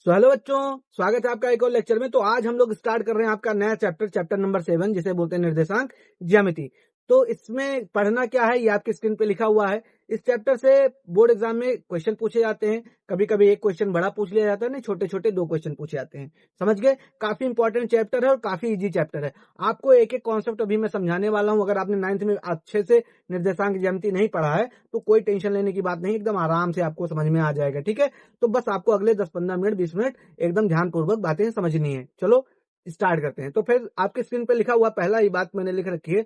Hello बच्चों, स्वागत है आपका एक और लेक्चर में। तो आज हम लोग स्टार्ट कर रहे हैं आपका नया चैप्टर नंबर 7, जिसे बोलते हैं निर्देशांक ज्यामिति। तो इसमें पढ़ना क्या है ये आपकी स्क्रीन पे लिखा हुआ है। इस चैप्टर से बोर्ड एग्जाम में क्वेश्चन पूछे जाते हैं। कभी कभी एक क्वेश्चन बड़ा पूछ लिया जाता है, नहीं छोटे छोटे 2 क्वेश्चन पूछे जाते हैं। समझ गए? काफी इंपॉर्टेंट चैप्टर है और काफी इजी चैप्टर है। आपको एक एक कॉन्सेप्ट अभी मैं समझाने वाला हूँ। अगर आपने 9th में अच्छे से निर्देशांक ज्यामिति नहीं पढ़ा है तो कोई टेंशन लेने की बात नहीं, एकदम आराम से आपको समझ में आ जाएगा। ठीक है, तो बस आपको अगले 10-15 मिनट 20 मिनट एकदम ध्यानपूर्वक बातें समझनी है। चलो स्टार्ट करते हैं। तो फिर आपके स्क्रीन पे लिखा हुआ पहला ही बात मैंने लिख रखी है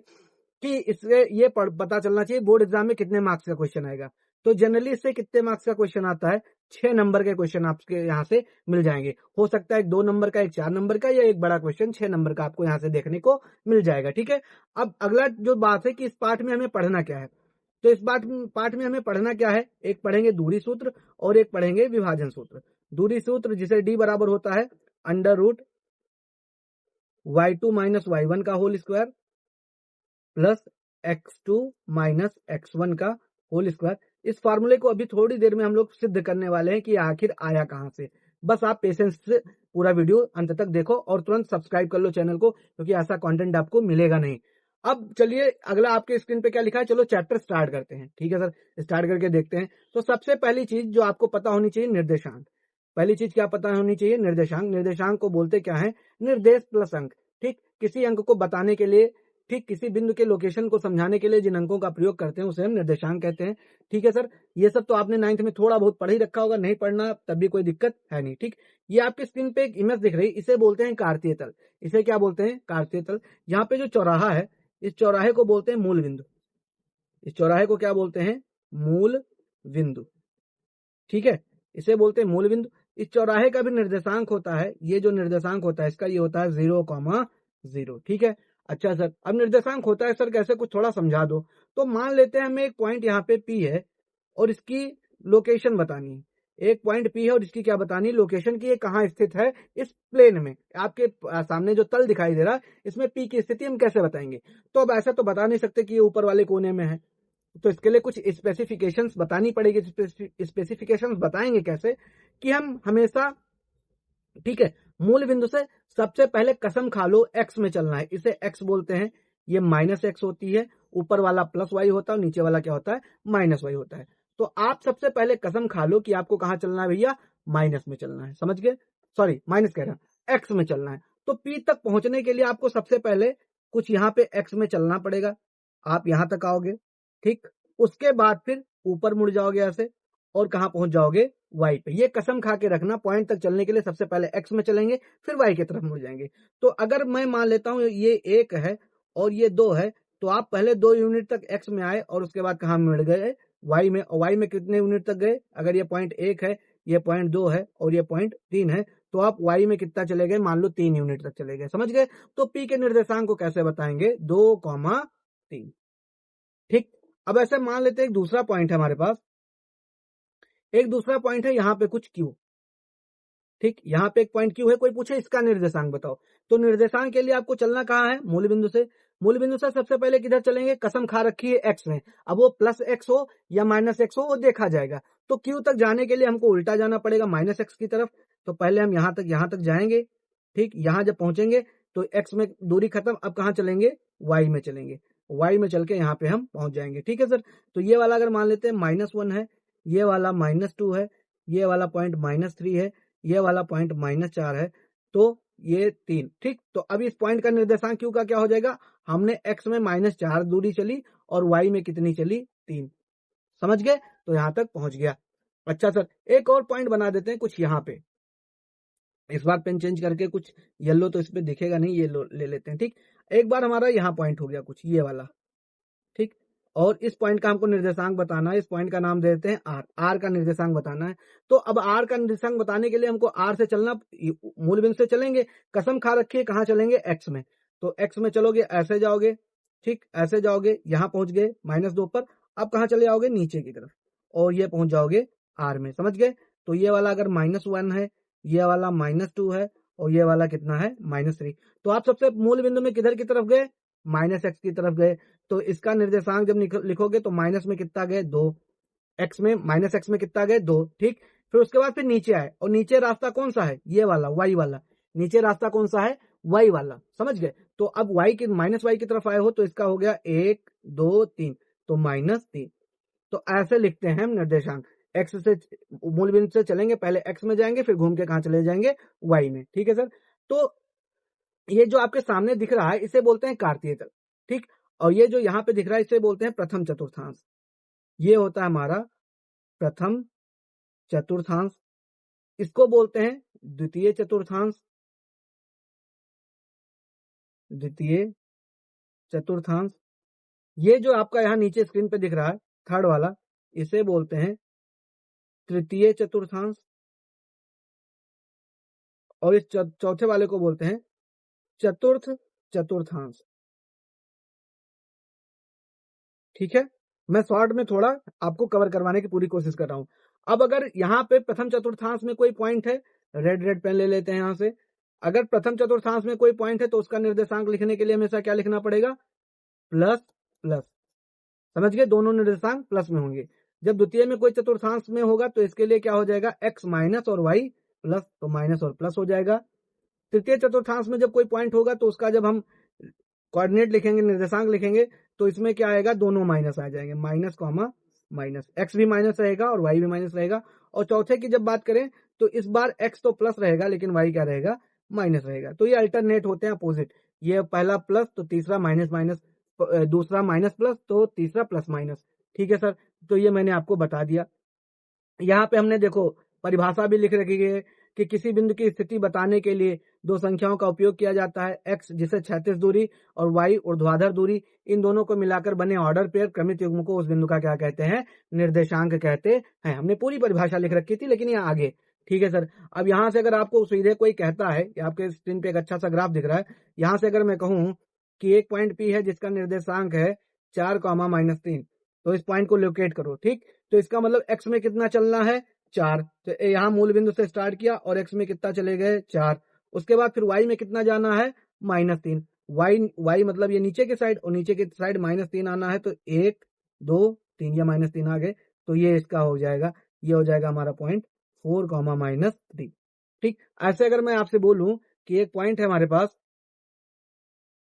कि इससे ये पता चलना चाहिए बोर्ड एग्जाम में कितने मार्क्स का क्वेश्चन आएगा। तो जनरली इससे कितने मार्क्स का क्वेश्चन आता है? 6 नंबर के क्वेश्चन आपके यहाँ से मिल जाएंगे। हो सकता है एक 2 नंबर का, एक 4 नंबर का, या एक बड़ा क्वेश्चन 6 नंबर का आपको यहाँ से देखने को मिल जाएगा। ठीक है, अब अगला जो बात है कि इस पाठ में हमें पढ़ना क्या है। तो इस पाठ में हमें पढ़ना क्या है? एक पढ़ेंगे दूरी सूत्र और एक पढ़ेंगे विभाजन सूत्र। दूरी सूत्र जिसे डी बराबर होता है under root y2 minus y1 का whole square plus x2 minus x1 का होल स्क्वायर। इस फार्मूले को अभी थोड़ी देर में हम लोग सिद्ध करने वाले हैं कि आखिर आया कहां से। बस आप पेशेंस से पूरा वीडियो अंत तक देखो और तुरंत सब्सक्राइब कर लो चैनल को, क्योंकि ऐसा कंटेंट आपको मिलेगा नहीं। अब चलिए अगला आपके स्क्रीन पे क्या लिखा है, चलो चैप्टर स्टार्ट करते हैं। ठीक है सर, स्टार्ट करके देखते हैं। तो सबसे पहली चीज जो आपको पता होनी चाहिए, निर्देशांक। पहली चीज क्या पता होनी चाहिए? निर्देशांक। निर्देशांक को बोलते क्या है? निर्देश प्लस अंक। ठीक, किसी अंक को बताने के लिए, ठीक किसी बिंदु के लोकेशन को समझाने के लिए जिन अंकों का प्रयोग करते हैं उसे हम निर्देशांक कहते हैं। ठीक है सर, ये सब तो आपने 9th में थोड़ा बहुत पढ़ ही रखा होगा, नहीं पढ़ना तब भी कोई दिक्कत है नहीं। ठीक, ये आपकी स्क्रीन पे एक इमेज दिख रही है, इसे बोलते हैं कार्तीय तल। इसे क्या बोलते हैं? कार्तीय तल। यहाँ पे जो चौराहा है, इस चौराहे को बोलते हैं मूल बिंदु। इस चौराहे को क्या बोलते हैं? मूल बिंदु। ठीक है, इसे बोलते हैं मूल बिंदु। इस चौराहे का भी निर्देशांक होता है, ये जो निर्देशांक होता है इसका ये होता है 0,0। ठीक है, अच्छा सर अब निर्देशांक होता है सर कैसे, कुछ थोड़ा समझा दो। तो मान लेते हैं हमें एक पॉइंट यहाँ पे P है और इसकी लोकेशन बतानी है। एक पॉइंट P है और इसकी क्या बतानी है? लोकेशन की। ये कहाँ स्थित है? इस प्लेन में। आपके सामने जो तल दिखाई दे रहा है इसमें P की स्थिति हम कैसे बताएंगे? तो अब ऐसा तो बता नहीं सकते कि ये ऊपर वाले कोने में है, तो इसके लिए कुछ स्पेसिफिकेशंस बतानी पड़ेगी। स्पेसिफिकेशंस बताएंगे कैसे कि हम हमेशा, ठीक है, मूल बिंदु से सबसे पहले कसम खा लो एक्स में चलना है, इसे एक्स बोलते हैं। ये माइनस एक्स होती है, ऊपर वाला प्लस वाई होता है, नीचे वाला क्या होता है? माइनस वाई होता है। तो आप सबसे पहले कसम खा लो कि आपको कहां चलना है भैया? माइनस में चलना है। समझ गए? सॉरी, माइनस कह रहा हूं, एक्स में चलना है। तो पी तक पहुंचने के लिए आपको सबसे पहले कुछ यहाँ पे एक्स में चलना पड़ेगा। आप यहां तक आओगे, ठीक, उसके बाद फिर ऊपर मुड़ जाओगे ऐसे और कहां पहुंच जाओगे? वाई पे। ये कसम खा के रखना, पॉइंट तक चलने के लिए सबसे पहले एक्स में चलेंगे फिर वाई की तरफ मुड़ जाएंगे। तो अगर मैं मान लेता हूं ये 1 है और ये 2 है, तो आप पहले 2 यूनिट तक एक्स में आए और उसके बाद कहां मुड़ गए? वाई में। और वाई में कितने यूनिट तक गए? अगर ये पॉइंट 1 है, ये पॉइंट 2 है और ये पॉइंट 3 है, तो आप वाई में कितना चले गए? मान लो 3 यूनिट तक चले गए। समझ गए? तो पी के निर्देशांक को कैसे बताएंगे? 2,3। ठीक, अब ऐसे मान लेते हैं एक दूसरा पॉइंट है हमारे पास, एक दूसरा पॉइंट है यहाँ पे कुछ क्यू। ठीक, यहाँ पे एक पॉइंट क्यू है, कोई पूछे इसका निर्देशांक बताओ, तो निर्देशांक के लिए आपको चलना कहाँ है? मूल बिंदु से। मूल बिंदु से सबसे पहले किधर चलेंगे? कसम खा रखी है एक्स में। अब वो प्लस एक्स हो या माइनस एक्स हो वो देखा जाएगा। तो क्यू तक जाने के लिए हमको उल्टा जाना पड़ेगा, माइनस एक्स की तरफ। तो पहले हम यहाँ तक जाएंगे। ठीक, यहाँ जब पहुंचेंगे तो एक्स में दूरी खत्म, अब कहाँ चलेंगे? वाई में चलेंगे। वाई में चल के यहाँ पे हम पहुंच जाएंगे। ठीक है सर, तो ये वाला अगर मान लेते हैं -1 है, ये वाला -2 है, ये वाला पॉइंट -3 है, ये वाला पॉइंट -4 है, तो ये 3। ठीक, तो अभी इस पॉइंट का निर्देशांक क्यू का क्या हो जाएगा? हमने एक्स में -4 दूरी चली और वाई में कितनी चली? 3। समझ गए? तो यहां तक पहुंच गया। अच्छा सर, एक और पॉइंट बना देते हैं कुछ यहाँ पे। इस बार पेन चेंज करके कुछ येलो तो इस पे दिखेगा नहीं, ये ले लेते हैं। ठीक, एक बार हमारा यहाँ पॉइंट हो गया कुछ ये वाला। ठीक, और इस पॉइंट का हमको निर्देशांक बताना है। इस पॉइंट का नाम दे देते हैं आर। आर का निर्देशांक बताना है। तो अब आर का निर्देशांक बताने के लिए हमको आर से चलना, मूल बिंदु से चलेंगे, कसम खा रखी है कहाँ चलेंगे? एक्स में। तो एक्स में चलोगे, ऐसे जाओगे, ठीक, ऐसे जाओगे, यहां पहुंच गए -2 पर। अब कहाँ चले जाओगे? नीचे की तरफ, और ये पहुंच जाओगे आर में। समझ गए? तो ये वाला अगर -1 है, ये वाला -2 है और ये वाला कितना है? -3। तो आप सबसे मूल बिंदु में किधर की तरफ गए? -x की तरफ गए। तो इसका निर्देशांक जब लिखोगे तो माइनस में कितना गए? 2। एक्स में, -x में कितना गए? 2। ठीक, फिर उसके बाद फिर नीचे आए, और नीचे रास्ता कौन सा है, ये वाला वाई वाला, नीचे रास्ता कौन सा है, वाई वाला, समझ गए। तो अब वाई की माइनस वाई की तरफ आए हो तो इसका हो गया 1 2 3, तो -3। तो ऐसे लिखते हैं हम निर्देशांक, एक्स से मूल बिंदु से चलेंगे, पहले एक्स में जाएंगे, फिर घूम के कहां चले जाएंगे, वाई में, ठीक है सर। तो ये जो आपके सामने दिख रहा है इसे बोलते हैं कार्तीय तल, ठीक। और ये जो यहाँ पे दिख रहा है इसे बोलते हैं प्रथम चतुर्थांश, ये होता है हमारा प्रथम चतुर्थांश। इसको बोलते हैं द्वितीय चतुर्थांश, द्वितीय चतुर्थांश। ये जो आपका यहाँ नीचे स्क्रीन पे दिख रहा है थर्ड वाला, इसे बोलते हैं तृतीय चतुर्थांश, और इस चौथे वाले को बोलते हैं चतुर्थ चतुर्थांश, ठीक है। मैं शॉर्ट में थोड़ा आपको कवर करवाने की पूरी कोशिश कर रहा हूं। अब अगर यहाँ पे प्रथम चतुर्थांश में कोई पॉइंट है, रेड पेन ले लेते हैं यहां से, अगर प्रथम चतुर्थांश में कोई पॉइंट है तो उसका निर्देशांक लिखने के लिए हमेशा क्या लिखना पड़ेगा, प्लस प्लस, समझ गए, दोनों निर्देशांक प्लस में होंगे। जब द्वितीय में कोई चतुर्थांश में होगा तो इसके लिए क्या हो जाएगा, एक्स माइनस और वाई प्लस, तो माइनस और प्लस हो जाएगा। तृतीय चतुर्थांश में जब कोई पॉइंट होगा तो उसका जब हम कोऑर्डिनेट लिखेंगे, निर्देशांक लिखेंगे, तो इसमें क्या आएगा, दोनों माइनस आ जाएंगे, माइनस कॉमा माइनस, एक्स भी माइनस रहेगा और वाई भी माइनस रहेगा। और चौथे की जब बात करें तो इस बार एक्स तो प्लस रहेगा लेकिन वाई क्या रहेगा, माइनस रहेगा। तो ये अल्टरनेट होते हैं अपोजिट, ये पहला प्लस तो तीसरा माइनस माइनस, दूसरा माइनस प्लस तो तीसरा प्लस माइनस, ठीक है सर। तो ये मैंने आपको बता दिया। यहाँ पे हमने देखो परिभाषा भी लिख रखी है कि किसी बिंदु की स्थिति बताने के लिए दो संख्याओं का उपयोग किया जाता है, x जिसे क्षैतिज दूरी और y ऊर्ध्वाधर दूरी, इन दोनों को मिलाकर बने ऑर्डर पेयर क्रमित युग्म को उस बिंदु का क्या कहते हैं, निर्देशांक कहते हैं। हमने पूरी परिभाषा लिख रखी थी लेकिन यहाँ आगे, ठीक है सर। अब यहाँ से अगर आपको सीधे कोई कहता है, आपके स्क्रीन पे एक अच्छा सा ग्राफ दिख रहा है, यहाँ से अगर मैं कहूँ कि एक पॉइंट P है जिसका निर्देशांक है 4, तो इस पॉइंट को लोकेट करो, ठीक। तो इसका मतलब x में कितना चलना है, 4, तो यहाँ मूल बिंदु से स्टार्ट किया और x में कितना चले गए, 4। उसके बाद फिर y में कितना जाना है, -3, y मतलब ये नीचे के साइड, और नीचे की साइड -3 आना है, तो 1 2 3 या -3 आ गए, तो ये इसका हो जाएगा, ये हो जाएगा हमारा पॉइंट 4, -3, ठीक। ऐसे अगर मैं आपसे बोलूं कि एक पॉइंट है हमारे पास,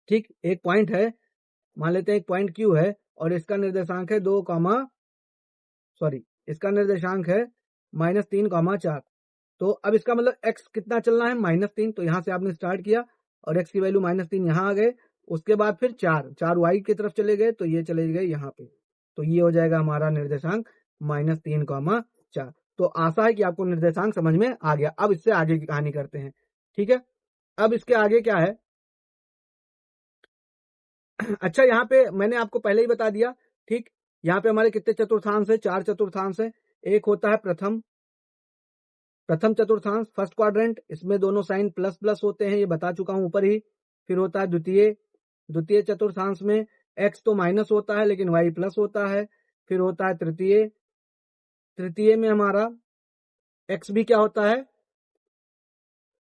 ठीक, एक पॉइंट है, मान लेते हैं एक पॉइंट Q है और इसका निर्देशांक है 2, इसका निर्देशांक है -3, 4। तो अब इसका मतलब x कितना चलना है, -3, तो यहां से आपने स्टार्ट किया और x की वैल्यू -3 यहां आ गए। उसके बाद फिर 4 y की तरफ चले गए, तो ये चले गए यहाँ पे, तो ये हो जाएगा हमारा निर्देशांक -3, 4। तो आशा है कि आपको निर्देशांक समझ में आ गया। अब इससे आगे की कहानी करते हैं, ठीक है। अब इसके आगे क्या है, अच्छा यहाँ पे मैंने आपको पहले ही बता दिया, ठीक। यहाँ पे हमारे कितने चतुर्थांश है, 4 चतुर्थांश है। एक होता है प्रथम चतुर्थांश, फर्स्ट क्वाड्रेंट, इसमें दोनों साइन प्लस प्लस होते हैं, ये बता चुका हूं ऊपर ही। फिर होता है द्वितीय चतुर्थांश में x तो माइनस होता है लेकिन y प्लस होता है। फिर होता है तृतीय में हमारा x भी क्या होता है,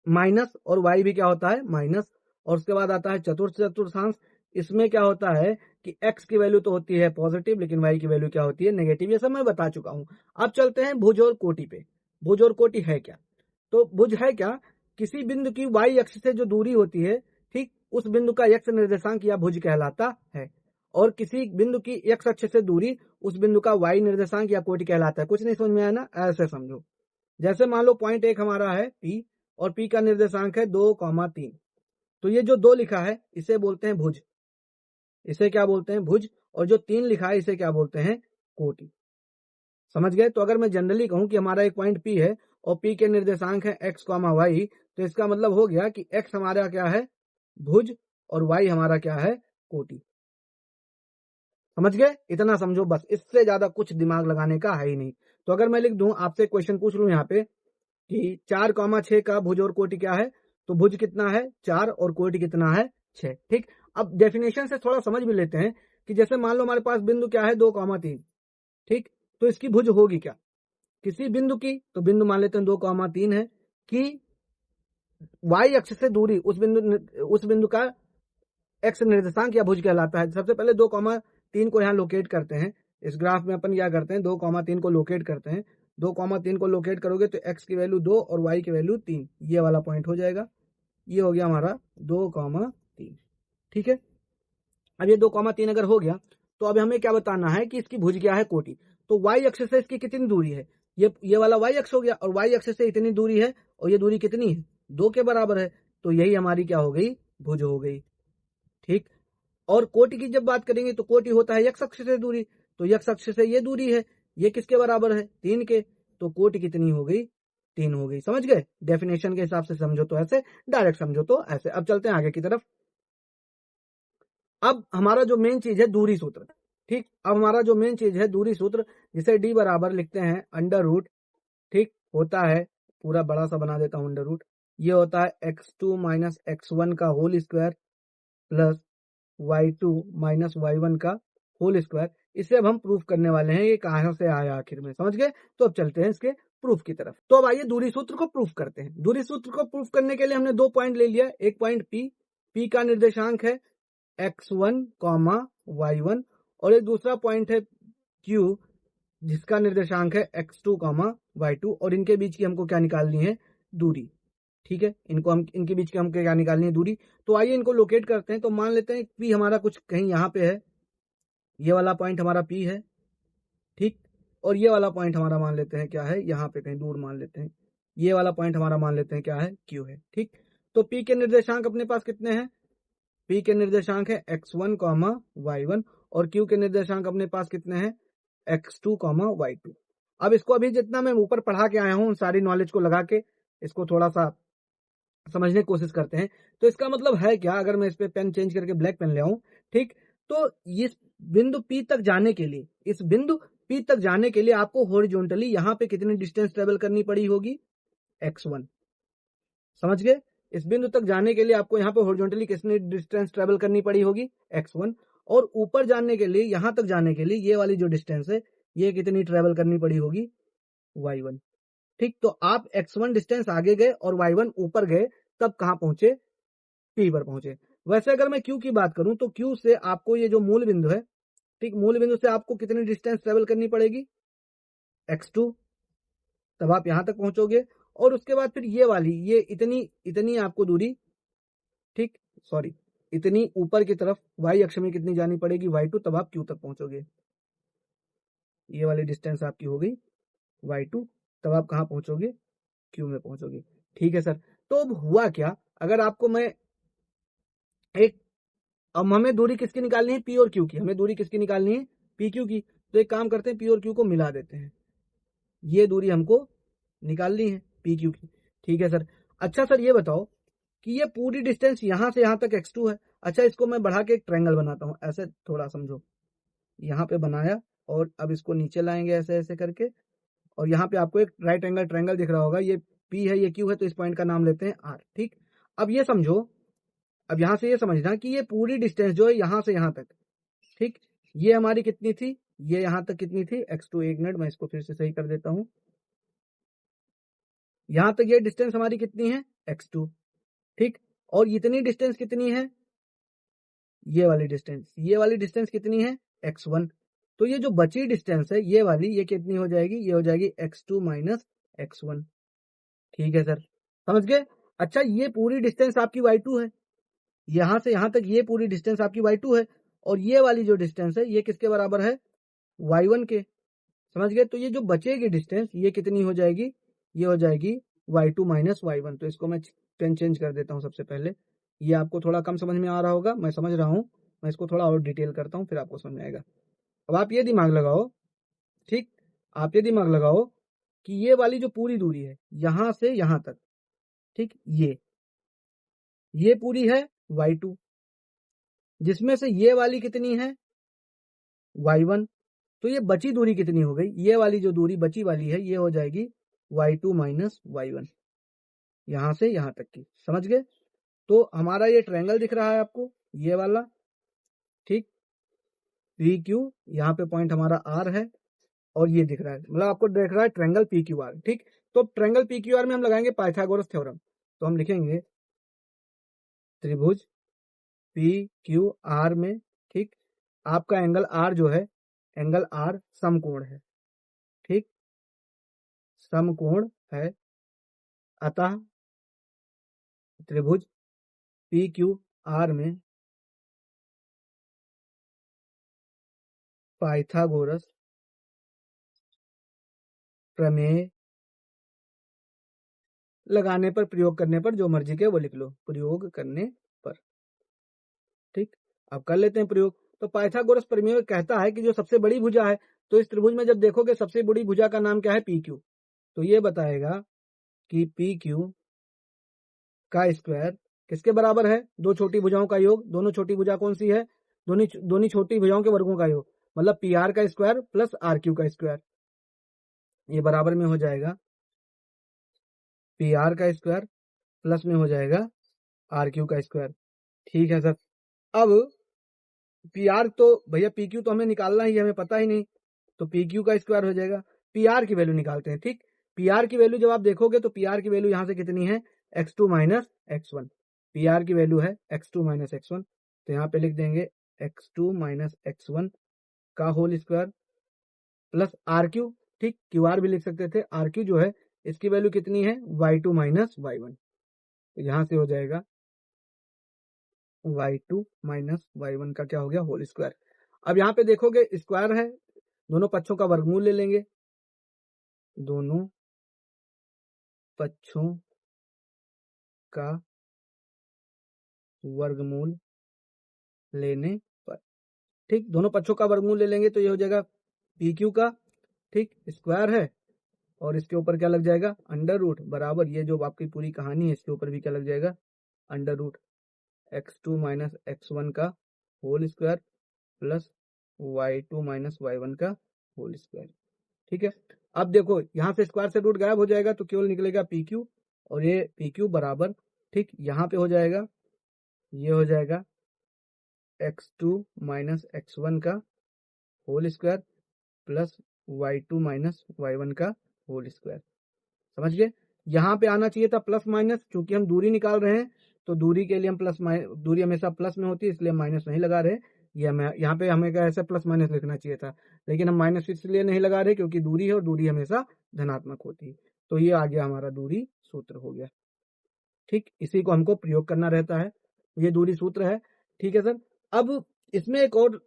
माइनस, और y भी क्या होता है, माइनस। और उसके बाद आता है चतुर्थ चतुर्थांश, इसमें क्या होता है कि x की वैल्यू तो होती है पॉजिटिव लेकिन y की वैल्यू क्या होती है, नेगेटिव। ये सब मैं बता चुका हूं। अब चलते हैं भुज और कोटि पे। भुज और कोटि है क्या, तो भुज है क्या, किसी बिंदु की y अक्ष से जो दूरी होती है, ठीक, उस बिंदु का x निर्देशांक या भुज कहलाता है। और किसी बिंदु की x अक्ष से दूरी, उस बिंदु का y निर्देशांक या कोटि कहलाता है। कुछ नहीं समझ में आया ना, ऐसे समझो। जैसे मान लो पॉइंट 1 हमारा है P और P का निर्देशांक है 2, 3, तो ये जो 2 लिखा है इसे बोलते हैं भुज, इसे क्या बोलते हैं, भुज। और जो 3 लिखा है इसे क्या बोलते हैं, कोटि। समझ गए। तो अगर मैं जनरली कहूं कि हमारा एक पॉइंट P है और P के निर्देशांक है x, y, तो इसका मतलब हो गया कि x हमारा क्या है, भुज, और y हमारा क्या है, कोटि। समझ गए, इतना समझो बस, इससे ज्यादा कुछ दिमाग लगाने का है ही नहीं। तो अगर मैं लिख दूं, आपसे क्वेश्चन पूछ लूं यहाँ पे कि 4, 6 का भुज और कोटि क्या है, तो भुज कितना है, 4, और कोटि कितना है, 6, ठीक। अब डेफिनेशन से थोड़ा समझ भी लेते हैं कि जैसे मान लो हमारे पास बिंदु क्या है, 2, 3, ठीक, तो इसकी भुज होगी क्या, किसी बिंदु की, तो बिंदु मान लेते हैं 2, 3 है, कि y अक्ष से दूरी, उस बिंदु का x निर्देशांक या भुज कहलाता है। सबसे पहले 2, 3 को यहाँ लोकेट करते हैं। इस ग्राफ में अपन क्या करते हैं, 2, 3 को लोकेट करते हैं। 2,3 को लोकेट करोगे तो x की वैल्यू 2 और y की वैल्यू 3, ये वाला पॉइंट हो जाएगा। ये हो गया हमारा 2,3। ठीक है, अब ये 2,3 अगर हो गया तो अब हमें क्या बताना है कि इसकी भुज क्या है, कोटि। तो y अक्ष से इसकी कितनी दूरी है, ये वाला y अक्ष हो गया, और y अक्ष से इतनी दूरी है, और ये दूरी कितनी है, 2 के बराबर है। तो यही हमारी क्या हो गई, भुज हो गई। ठीक, और कोटि की जब बात करेंगे तो कोटि होता है x अक्ष से दूरी, तो x अक्ष से ये दूरी है, ये किसके बराबर है, 3 के। तो कोटि कितनी हो गई, 3 हो गई। समझ गए, डेफिनेशन के हिसाब से समझो तो ऐसे, डायरेक्ट समझो तो ऐसे। अब चलते हैं आगे की तरफ। अब हमारा जो मेन चीज है दूरी सूत्र। ठीक, अब हमारा जो मेन चीज है दूरी सूत्र, जिसे d बराबर लिखते हैं अंडर रूट। ठीक, होता है, पूरा बड़ा सा बना देता हूं अंडर रूट, ये होता है x2 माइनस x1 का whole square plus y2 minus y1 का होल स्क्वायर। इसे अब हम प्रूफ करने वाले हैं, ये कहां से आया आखिर में, समझ गए। तो अब चलते हैं इसके प्रूफ की तरफ। तो अब आइए दूरी सूत्र को प्रूफ करते हैं। दूरी सूत्र को प्रूफ करने के लिए हमने 2 पॉइंट ले लिया, एक पॉइंट p का निर्देशांक है x1, y1, और एक दूसरा पॉइंट है q, जिसका निर्देशांक है x2, y2, और इनके बीच की हमको क्या निकालनी है, दूरी। ठीक है, इनके बीच की हमको क्या निकालनी है, दूरी। तो आइए इनको लोकेट करते हैं। तो मान लेते हैं p हमारा कुछ कहीं यहाँ पे है, ये वाला पॉइंट हमारा p है। ठीक, और ये वाला पॉइंट हमारा मान लेते हैं क्या है, यहाँ पे कहीं दूर मान लेते हैं, ये वाला पॉइंट हमारा मान लेते हैं क्या है, q है। ठीक, तो p के निर्देशांक अपने पास कितने हैं, p के निर्देशांक है x1, y1, और q के निर्देशांक अपने पास कितने हैं, x2, y2। अब इसको अभी जितना मैं ऊपर पढ़ा के आया हूं उन सारी नॉलेज को लगा के इसको थोड़ा सा समझने की कोशिश करते हैं। तो इसका मतलब है क्या, अगर मैं इस पे पेन चेंज करके ब्लैक पेन ले आऊं, ठीक, तो इस बिंदु P तक जाने के लिए, इस बिंदु P तक जाने के लिए आपको हॉरिजॉन्टली यहाँ पे कितनी डिस्टेंस ट्रेवल करनी पड़ी होगी, x1। समझ गए, इस बिंदु तक जाने के लिए आपको यहाँ पे हॉरिजॉन्टली कितनी डिस्टेंस ट्रेवल करनी पड़ी होगी, x1। और ऊपर जाने के लिए, यहाँ तक जाने के लिए ये वाली जो डिस्टेंस है, ये कितनी ट्रेवल करनी पड़ी होगी, y1। ठीक, तो आप x1 डिस्टेंस आगे गए और y1 ऊपर गए, तब कहां पहुंचे, P पर पहुंचे। वैसे अगर मैं Q की बात करूं तो Q से आपको ये जो मूल बिंदु है, ठीक, मूल बिंदु से आपको कितनी डिस्टेंस ट्रेवल करनी पड़ेगी, x2, तब आप यहां तक पहुंचोगे। और उसके बाद फिर ये वाली, ये इतनी आपको दूरी, ठीक, सॉरी, इतनी ऊपर की तरफ y अक्ष में कितनी जानी पड़ेगी, y2, तब आप Q तक पहुंचोगे। ये वाली डिस्टेंस आपकी हो गई y2, तब आप कहां पहुंचोगे, Q में पहुंचोगे। ठीक है सर, तो अब हुआ क्या, अगर आपको मैं एक, अब हमें दूरी किसकी निकालनी है, P और Q की, हमें दूरी किसकी निकालनी है, PQ की। तो एक काम करते हैं, P और Q को मिला देते हैं, ये दूरी हमको निकालनी है PQ की। ठीक है सर। अच्छा सर ये बताओ कि ये पूरी डिस्टेंस यहां से यहां तक x2 है। अच्छा, इसको मैं बढ़ा के एक ट्रायंगल बनाता हूं, ऐसे थोड़ा समझो, यहाँ पे बनाया, और अब इसको नीचे लाएंगे ऐसे ऐसे करके, और यहाँ पे आपको एक राइट एंगल ट्रायंगल दिख रहा होगा, ये P है, ये Q है, तो इस पॉइंट का नाम लेते हैं R। ठीक, अब ये समझो, अब यहां से ये समझना कि ये पूरी डिस्टेंस जो है यहां से यहां तक, ठीक, ये हमारी कितनी थी, ये यहां तक कितनी थी, x2। एक मिनट, मैं इसको फिर से सही कर देता हूं। यहां तक ये डिस्टेंस हमारी कितनी है, x2। ठीक, और इतनी डिस्टेंस कितनी है, ये वाली डिस्टेंस कितनी है, x1। तो ये जो बची डिस्टेंस है ये वाली, ये कितनी हो जाएगी, ये हो जाएगी x2 माइनस x1। ठीक है सर, समझ गए। अच्छा, ये पूरी डिस्टेंस आपकी y2 है, यहां से यहां तक ये पूरी डिस्टेंस आपकी y2 है, और ये वाली जो डिस्टेंस है ये किसके बराबर है, y1 के। समझ गए, तो ये जो बचेगी डिस्टेंस ये कितनी हो जाएगी, ये हो जाएगी y2 माइनस y1। तो इसको मैं पेन चेंज कर देता हूं सबसे पहले, ये आपको थोड़ा कम समझ में आ रहा होगा, मैं समझ रहा हूं, मैं इसको थोड़ा और डिटेल करता हूं, फिर आपको समझ में आएगा। अब आप ये दिमाग लगाओ, ठीक, आप ये दिमाग लगाओ कि ये वाली जो पूरी दूरी है यहां से यहां तक, ठीक, ये पूरी है y2, जिसमें से ये वाली कितनी है, y1। तो ये बची दूरी कितनी हो गई, ये वाली जो दूरी बची वाली है ये हो जाएगी y2 माइनस y1, यहां से यहां तक की। समझ गए, तो हमारा ये ट्रायंगल दिख रहा है आपको, ये वाला, ठीक, PQ, यहाँ पे पॉइंट हमारा R है, और ये दिख रहा है, मतलब आपको देख रहा है ट्रायंगल PQR। ठीक, तो ट्रायंगल PQR में हम लगाएंगे पाइथागोरस थ्योरम। तो हम लिखेंगे त्रिभुज PQR में, ठीक, आपका एंगल R जो है, एंगल R समकोण है। ठीक, समकोण है, अतः त्रिभुज PQR में पाइथागोरस प्रमेय लगाने पर, प्रयोग करने पर, जो मर्जी के वो लिख लो, प्रयोग करने पर। ठीक, अब कर लेते हैं प्रयोग। तो पाइथागोरस प्रमेय कहता है कि जो सबसे बड़ी भुजा है, तो इस त्रिभुज में जब देखोगे सबसे बड़ी भुजा का नाम क्या है, PQ। तो ये बताएगा कि PQ का स्क्वायर किसके बराबर है, दो छोटी भुजाओं का योग। दोनों छोटी भुजा कौन सी है, दोनों छोटी भुजाओं के वर्गों का योग, मतलब PR का स्क्वायर प्लस RQ का स्क्वायर। ये बराबर में हो जाएगा PR का स्क्वायर प्लस में हो जाएगा RQ का स्क्वायर। ठीक है सर। अब PR तो भैया PQ तो हमें निकालना ही है, हमें पता ही नहीं, तो PQ का स्क्वायर हो जाएगा। PR की वैल्यू निकालते हैं। ठीक, PR की वैल्यू जब आप देखोगे तो PR की वैल्यू यहां से कितनी है, x2 माइनस x1। PR की वैल्यू है x2 माइनस x1, तो यहाँ पे लिख देंगे x2 माइनस x1 का होल स्क्वायर प्लस RQ। ठीक, QR भी लिख सकते थे। RQ जो है इसकी वैल्यू कितनी है, y2 माइनस y1, तो यहां से हो जाएगा y2 माइनस y1 का क्या हो गया, होल स्क्वायर। अब यहाँ पे देखोगे स्क्वायर है, दोनों पक्षों का वर्गमूल ले लेंगे, दोनों पक्षों का वर्गमूल लेने पर। ठीक, दोनों पक्षों का वर्गमूल ले लेंगे तो ये हो जाएगा PQ का, ठीक, स्क्वायर है, और इसके ऊपर क्या लग जाएगा, अंडर रूट, बराबर ये जो आपकी पूरी कहानी है इसके ऊपर भी क्या लग जाएगा, under root x2 minus x1 का whole square plus y2 minus y1 का होल स्क्वायर। ठीक है, अब देखो यहाँ से स्क्वायर से रूट गायब हो जाएगा तो केवल निकलेगा PQ, और ये PQ बराबर, ठीक, यहाँ पे हो जाएगा, ये हो जाएगा x2 माइनस x1 का whole square plus y2 minus y1 का होल स्क्वायर। समझ गए, यहाँ पे आना चाहिए था प्लस माइनस, क्योंकि हम दूरी निकाल रहे हैं तो दूरी के लिए हम दूरी हमेशा प्लस में होती है, इसलिए माइनस नहीं लगा रहे। ये हमें यहाँ पे हमें ऐसे प्लस माइनस लिखना चाहिए था, लेकिन हम माइनस इसलिए नहीं लगा रहे क्योंकि दूरी है और दूरी हमेशा धनात्मक होती है। तो ये आ गया हमारा दूरी सूत्र हो गया। ठीक, इसी को हमको प्रयोग करना रहता है, ये दूरी सूत्र है। ठीक है सर। अब इसमें एक और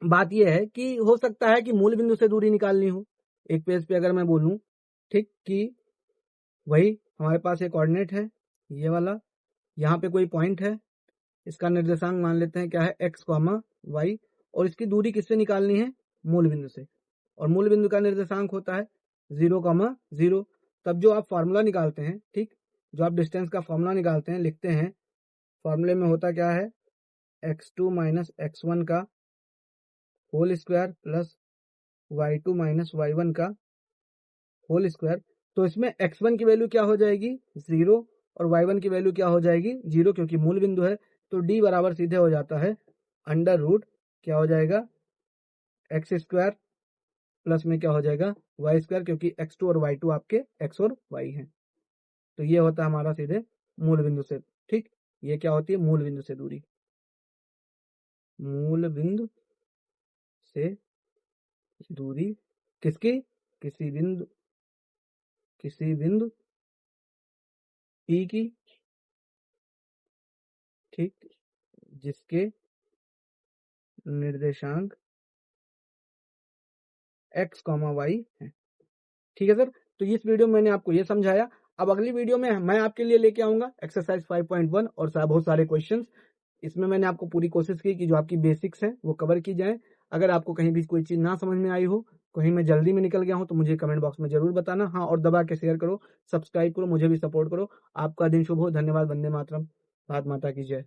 बात यह है कि हो सकता है कि मूल बिंदु से दूरी निकालनी हो। एक पेज पे अगर मैं बोलूं, ठीक, कि वही हमारे पास एक कोऑर्डिनेट है ये वाला, यहाँ पे कोई पॉइंट है, इसका निर्देशांक मान लेते हैं क्या है, x, y, और इसकी दूरी किससे निकालनी है, मूल बिंदु से, और मूल बिंदु का निर्देशांक होता है 0, 0। तब जो आप फॉर्मूला निकालते हैं, ठीक, जो आप डिस्टेंस का फॉर्मूला निकालते हैं, लिखते हैं, फॉर्मूले में होता क्या है, x2 माइनस x1 का whole square plus y2 minus y1 का होल स्क्वायर। तो इसमें x1 की वैल्यू क्या हो जाएगी, 0, और y1 की वैल्यू क्या हो जाएगी, 0, क्योंकि मूल बिंदु है। तो d बराबर सीधे हो जाता है अंडर रूट, क्या हो जाएगा, एक्स स्क्वायर प्लस में क्या हो जाएगा, वाई स्क्वायर, क्योंकि x2 और y2 आपके x और y हैं। तो ये होता है हमारा सीधे मूल बिंदु से। ठीक, ये क्या होती है, मूल बिंदु से दूरी, मूल बिंदु से दूरी किसकी, किसी बिंदु P की, ठीक, जिसके निर्देशांक x, y है। ठीक है सर। तो इस वीडियो में मैंने आपको ये समझाया। अब अगली वीडियो में मैं आपके लिए लेके आऊंगा एक्सरसाइज 5.1 और बहुत सारे क्वेश्चंस। इसमें मैंने आपको पूरी कोशिश की कि जो आपकी बेसिक्स है वो कवर की जाए। अगर आपको कहीं भी कोई चीज ना समझ में आई हो, कहीं मैं जल्दी में निकल गया हूं, तो मुझे कमेंट बॉक्स में जरूर बताना। हाँ, और दबा के शेयर करो, सब्सक्राइब करो, मुझे भी सपोर्ट करो। आपका दिन शुभ हो। धन्यवाद। वंदे मातरम। भारत माता की जय।